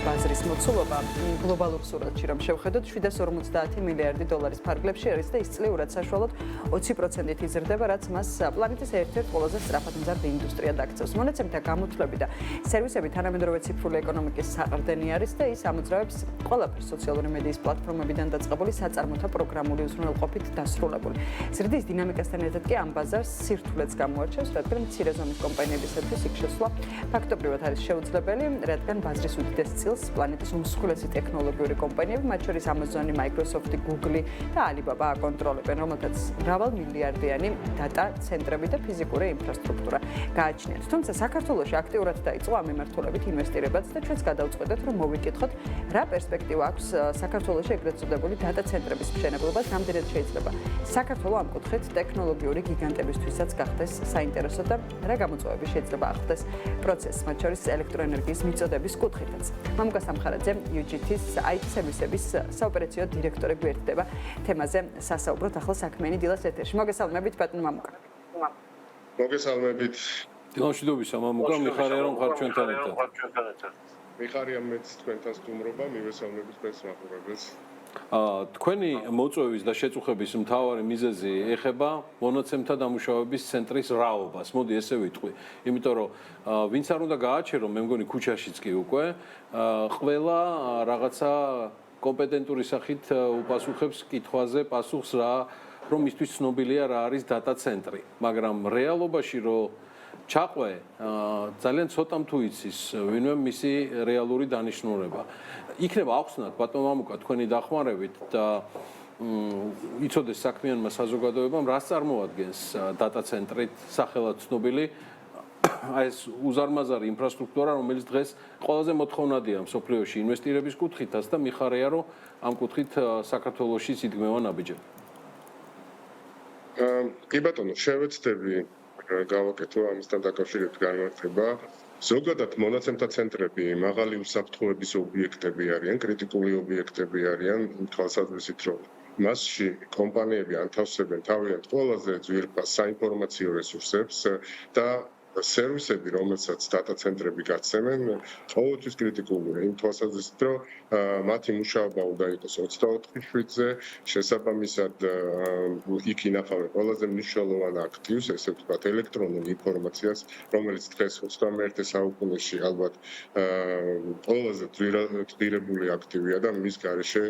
ბაზრის მოცულობა გლობალურ სურათში რომ შევხედოთ 750 მილიარდი დოლარის ფარგლებში არის და ის წლიურად საშუალოდ 20%-ით იზრდება, რაც მას პლანეტის ერთ-ერთ ყველაზე სწრაფად მზარდ ინდუსტრიად აქცევს. მონაცემთა გამოთვლები და სერვისები თანამედროვე ციფრული ეკონომიკის საყრდენი არის და ის ამოძრავებს ყველაფერს სოციალური მედიის პლატფორმებიდან დაწყებული საწარმოთა პროგრამული უზრუნველყოფით დასრულებული. ზრდის დინამიკასთან ერთად კი ამ ბაზარს სირთულეც გამოარჩევს, რადგან მცირე ზომის კომპანიებისათვის იქ შესვლა ფაქტობრივად არის შეუძლებელი, რადგან ბაზრის უდიდეს წილს პლანეტის უმსხვილესი ტექნოლოგიური კომპანიები, მათ შორის Amazon, Microsoft, Google და Alibaba აკონტროლებენ, რომელთაც მრავალ მილიარდიანი დატა ცენტრები და ფიზიკური ინფრასტრუქტურა გააჩნიათ. თუმცა საქართველოში აქტიურად დაიწყო ამ მიმართულებით ინვესტირებაც და ჩვენს გადავწყვეტეთ, რომ მოვიკითხოთ, რა პერსპექტივა აქვს საქართველოში ეგრეთ წოდებული დატა ცენტრების მშენებლობას, რამდენად შეიძლება საქართველო ამ კუთხით ტექნოლოგიური გიგანტებისთვისაც გახდეს საინტერესო და რა გამოწვევები შეიძლება ახლდეს პროცესს, მათ შორის ელექტროენერგიის მიწოდების კუთხითაც. მამუკა სამხარაძე, UGT-ის IT სერვისების საოპერაციო დირექტორი გვერდდება თემაზე სასაუბროთ ახლა საქმიანი დილას ეთერში. მოგესალმებით ბატონო მამუკა. მოგესალმებით. დილამშვიდობისა მამუკა, მიხარია რომ ხარ ჩვენთან ერთად. მიხარია მეც თქვენთან სტუმრობა, მივესალმებით თქვენს მაყურებელს. თქვენი მოწვევის და შეწუხების მთავარი მიზეზი ეხება მონაცემთა დამუშავების ცენტრის რაობას. მოდი ესე ვიტყვი. იმიტომ რომ ვინც არ უნდა გააჩერო, მე მგონი ქუჩაშიც კი უკვე ყველა რაღაცა კომპეტენტური სახით უპასუხებს კითხვაზე პასუხს რომ მისთვის ცნობილია რა არის დატა ცენტრი. მაგრამ რეალობაში რომ ჩაყვე ძალიან ცოტამ თუ იცის ვინმე მისი რეალური დანიშნულება. იქნება ახსნათ ბატონო მამუკა თქვენი დახმარებით და იცოდეს საქმიანმა საზოგადოებამ რას წარმოადგენს დატა ცენტრით სახელად ცნობილი აი ეს უზარმაზარი ინფრასტრუქტურა, რომელიც დღეს ყველაზე მოთხოვნადია მსოფლიოში ინვესტირების კუთხითაც და მიხარია რომ ამ კუთხით საქართველოშიც იდგმევა ნაბიჯები. კი ბატონო, შევეცდები გავაკეთო ამასთან დაკავშირებით განმარტება. ზოგადად მონაცემთა ცენტრები მაღალი უსაფრთხოების ობიექტები არიან, კრიტიკული ობიექტები არიან, თვალსაზრისით რომ მასში კომპანიები ანთავსებენ თავიანთ ყველაზე ძვირფას საინფორმაციო რესურსებს და სერვისები, რომელსაც დატა ცენტრები გაცემენ, ყოველთვის კრიტიკულია იმ თვალსაზრისით, რომ მათი მუშაობა უნდა იყოს 24/7-ზე, შესაბამისად იქ ინახავენ ყველაზე მნიშვნელოვან აქტივს, ესე ვთქვათ, ელექტრონულ ინფორმაციას, რომელიც დღეს 21 საუკუნეში ალბათ ყველაზე ძვირებული აქტივია და მის გარეშე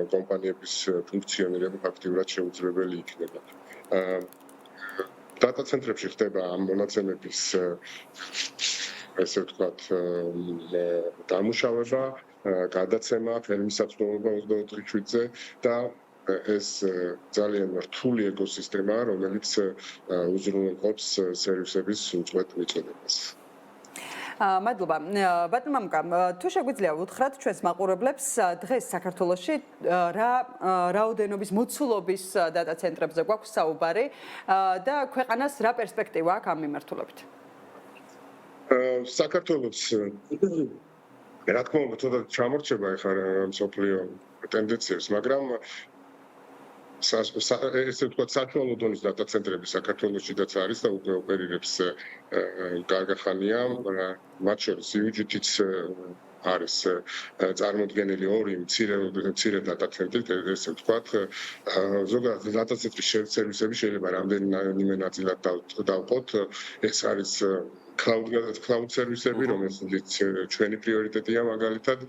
კომპანიების ფუნქციონირება ფაქტიურად შეუძლებელი იქნება. დატა ცენტრებში ხდება ამ მონაცემების ესე ვთქვათ დამუშავება, გადაცემა, ფერმისაცნობობა 24/7-ზე და ეს ძალიან რთული ეკოსისტემაა, რომელიც უზრუნველყოფს სერვისების უწყვეტ მიწოდებას. მადლობა. ბატონო მამუკა, თუ შეგვიძლია უთხრათ ჩვენს მაყურებლებს დღეს საქართველოში რა რაოდენობის მოცულობის დატა ცენტრებზე გვაქვს საუბარი და ქვეყანას რა პერსპექტივა აქვს ამ მიმართულებით? საქართველოს რა თქმა უნდა ცოტა ჩამორჩება ახლა მსოფლიო ტენდენციებს, მაგრამ ესე ვთქვათ, საშუალო დონის დატა ცენტრები საქართველოშიც არის და უკვე ოპერირებს გარგახანია, მათ შორის UGT-ც არის წარმოდგენილი ორი მცირე დატა ცენტრით, ესე ვთქვათ, ზოგადად დატა ცენტრის სერვისები შეიძლება რამდენიმე ნაწილად დავყოთ, ეს არის cloud სერვისები, რომელიც ჩვენი პრიორიტეტია მაგალითად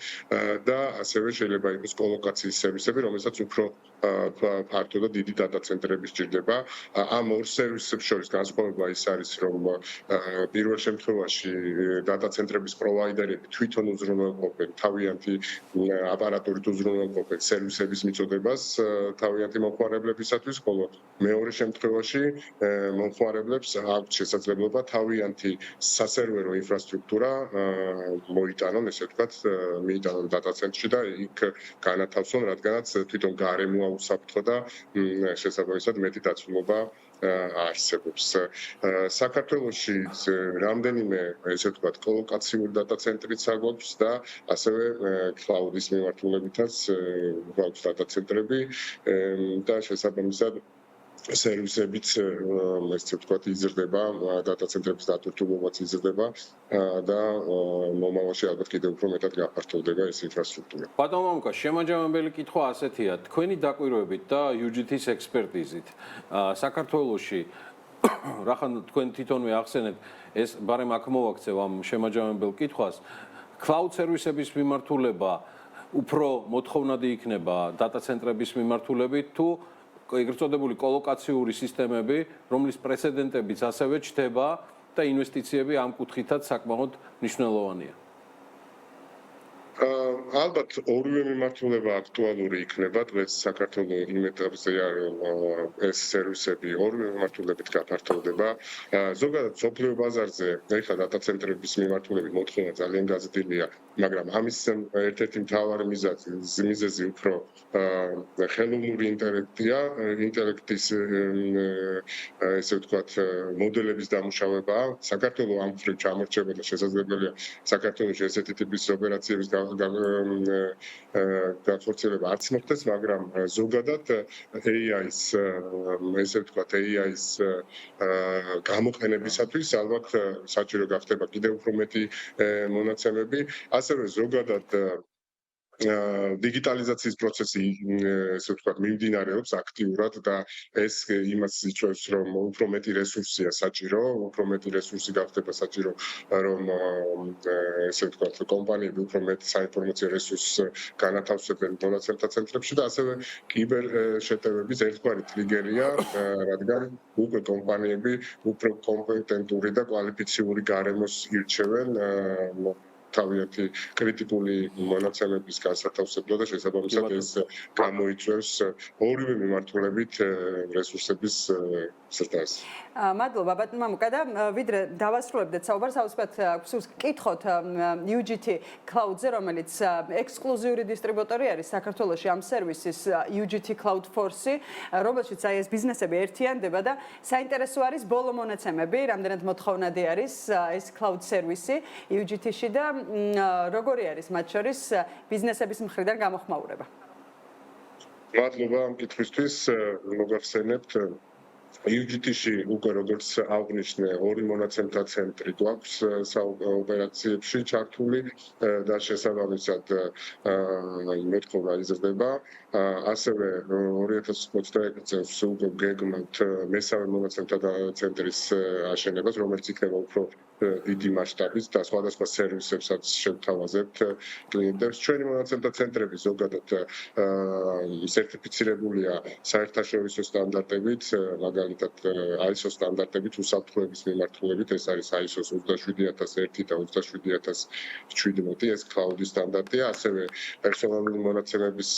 და ასევე შეიძლება იყოს კოლოკაციის სერვისები, რომელსაც უფრო ფართო და დიდი დატა ცენტრები სჭირდება. ამ ორ სერვისებს შორის განსხვავება ის არის, რომ პირველ შემთხვევაში დატა ცენტრების პროვაიდერები თვითონ უზრუნველყოფენ თავიანთი აპარატურით უზრუნველყოფენ სერვისების მიწოდებას თავიანთი მომხმარებლებისათვის, ხოლო მეორე შემთხვევაში მომხმარებლებს აქვს შესაძლებლობა თავიანთი სასერვერო ინფრასტრუქტურა მოიტანონ, ესე ვთქვათ, მიიტანონ დატა ცენტრში და იქ განათავსონ, რადგანაც თვითონ გარემო აუსაფრთხო და შესაბამისად მეტი დაცულობა არსებობს. საქართველოში რამდენიმე, ესე ვთქვათ, კოლოკაციური დატა ცენტრიც აგვაქვს და ასევე cloud-ის მიმართულებითაც გვაქვს დატა ცენტრები და შესაბამისად სერვისებიც ესე ვთქვათ იზრდება, დატა ცენტრების დატვირთულობაც იზრდება და მომავალში ალბათ კიდევ უფრო მეტად გაფართოვდება ეს ინფრასტრუქტურა. ბატონო მამუკა, შემაჯამებელი კითხვა ასეთია, თქვენი დაკვირვებით და UGT-ის ექსპერტიზით, საქართველოში რახან თქვენ თვითონვე ახსენეთ, ეს ბარემ აქ მოვაქცევ ამ შემაჯამებელ კითხვას, cloud სერვისების მიმართულება უფრო მოთხოვნადი იქნება დატა ცენტრების მიმართულებით თუ ეგრეთ წოდებული კოლოკაციური სისტემები, რომლის პრეცედენტებიც ასევე ჩდება და ინვესტიციები ამ კუთხითაც საკმაოდ მნიშვნელოვანია. ალბათ ორივე მიმართულება აქტუალური იქნება დღეს საქართველოს იმ ეტაპზეა რომ ეს სერვისები ორივე მიმართულებით გაფართოვდება. ზოგადად სოფლიო ბაზარზე ეხლა დატა ცენტრების მიმართულებით მოთხოვნა ძალიან გაზრდილია, მაგრამ ამის ერთ-ერთი მთავარი მიზეზი უფრო ხელოვნური ინტელექტის ესე ვთქვათ მოდელების დამუშავებაა. საქართველოს ამ მხრივ ჩამორჩება და შესაძლებელია საქართველოში ესეთი ტიპის ოპერაციების გახორციელება არც მოხდეს, მაგრამ ზოგადად AI-ის ესე ვთქვათ AI-ის გამოყენებისათვის ალბათ საჭირო გახდება კიდევ უფრო მეტი მონაცემები, ასევე ზოგადად digitalizაციის პროცესი ესე ვთქვათ მიმდინარეობს აქტიურად და ეს იმას იწვევს რომ უფრო მეტი რესურსია საჭირო, უფრო მეტი რესურსი გახდება საჭირო რომ ესე ვთქვათ კომპანიები უფრო მეტ საინფორმაციო რესურსს განათავსებენ მონაცემთა ცენტრებში და ასევე კიბერ შეტევების ერთგვარი ტრიგერია, რადგან უკვე კომპანიები უფრო კომპეტენტური და კვალიფიციური გარემოს ირჩევენ თავიანთი კრიტიკული მონაცემების განსათავსებლად და შესაბამისად ეს გამოიწვევს ორივე მიმართულებით რესურსების ზრდას. მადლობა ბატონო მამუკა და ვიდრე დავასრულებდეთ საუბარს, ავსვათ გსურს კითხოთ UGT Cloud-ზე, რომელიც ექსკლუზიური დისტრიბუტორი არის საქართველოში ამ სერვისის UGT Cloud Force, რომელშიც აი ეს ბიზნესები ერთიანდება და საინტერესო არის ბოლო მონაცემები, რამდენად მოთხოვნადი არის ეს cloud სერვისი UGT-ში და როგორი არის მათ შორის ბიზნესების მხრიდან გამოხმაურება. მადლობა ამ კითხვისთვის, მოგახსენებთ UGT-ში უკვე როგორც აღნიშნე, ორი მონაცემთა ცენტრი გვაქვს ოპერაციებში ჩართული და შესაბამისად მოთხოვნა იზრდება. ასევე 2021 წელს უკვე გეგმავთ მესამე მონაცემთა ცენტრის აშენებას, რომელიც იქნება უფრო დიდი მასშტაბის და სხვადასხვა სერვისებსაც შევთავაზებთ კლიენტებს. ჩვენი მონაცემთა ცენტრები ზოგადად სერტიფიცირებულია საერთაშორისო სტანდარტებით, მაგალითად ISO სტანდარტებით უსაფრთხოების მიმართულებით, ეს არის ISO 27001 და 27017, ეს cloud-ის სტანდარტია, ასევე პერსონალური მონაცემების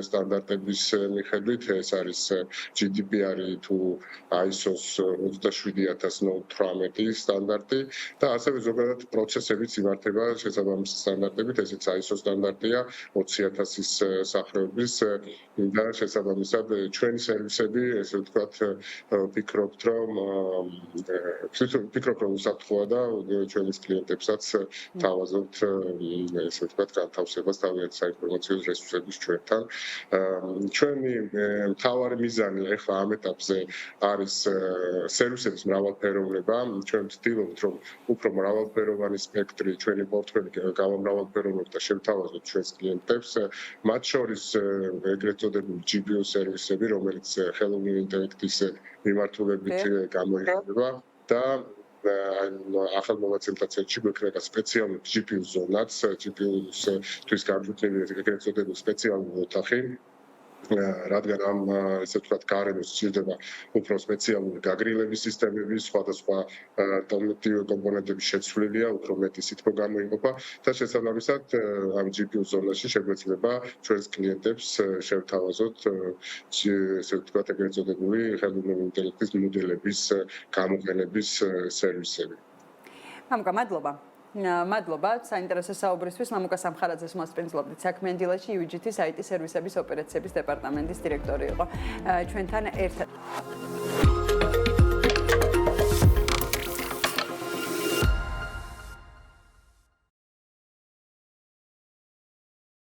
სტანდარტების მიხედვით, ეს არის GDPR თუ ISO 27018 სტანდარტი და ასევე ზოგადად პროცესებიც იმართება შესაბამისი სტანდარტებით, ესეც ISO სტანდარტია 20000-ის სახეობის და შესაბამისად ჩვენი სერვისები, ესე ვთქვათ, ვფიქრობთ, რომ უსაფრთხოა და ჩვენი კლიენტებსაც თავაზობთ, ესე ვთქვათ, განთავსებას თავიანთი საინფორმაციო რესურსების ჩვენთან. ჩვენი მთავარი მიზანი ახლა ამ ეტაპზე არის სერვისების მრავალფეროვნება. ჩვენ ვცდილობთ, რომ უფრო მრავალფეროვანი სპექტრი ჩვენი პორტფელი გამომრავალფეროვნოთ და შევთავაზოთ ჩვენს კლიენტებს, მათ შორის ეგრეთ წოდებული GPU სერვისები, რომელიც ხელოვნური ინტელექტის მიმართულებით გამოიყენება და ახალ მონაცემთა ცენტრში გვექნება სპეციალური GPU ზონაც, GPU-თვის განკუთვნილი ეგრეთ წოდებული სპეციალური ოთახი, რადგან ამ ესე ვთქვათ გარემოს სჭირდება უფრო სპეციალური გაგრილების სისტემები, სხვადასხვა კომპონენტების შეცვლილია, უფრო მეტი სითბო გამოიყოფა და შესაბამისად ამ GPU ზონაში შეგვეძლება ჩვენს კლიენტებს შევთავაზოთ ესე ვთქვათ ეგრეთ წოდებული ხელოვნური ინტელექტის მოდელების გამოყენების სერვისები. მამუკა, მადლობა საინტერესო საუბრისთვის. მამუკა სამხარაძეს მოსპენძლობდით საქმიან დილაში UGT-ის IT სერვისების ოპერაციების დეპარტამენტის დირექტორი იყო ჩვენთან ერთად.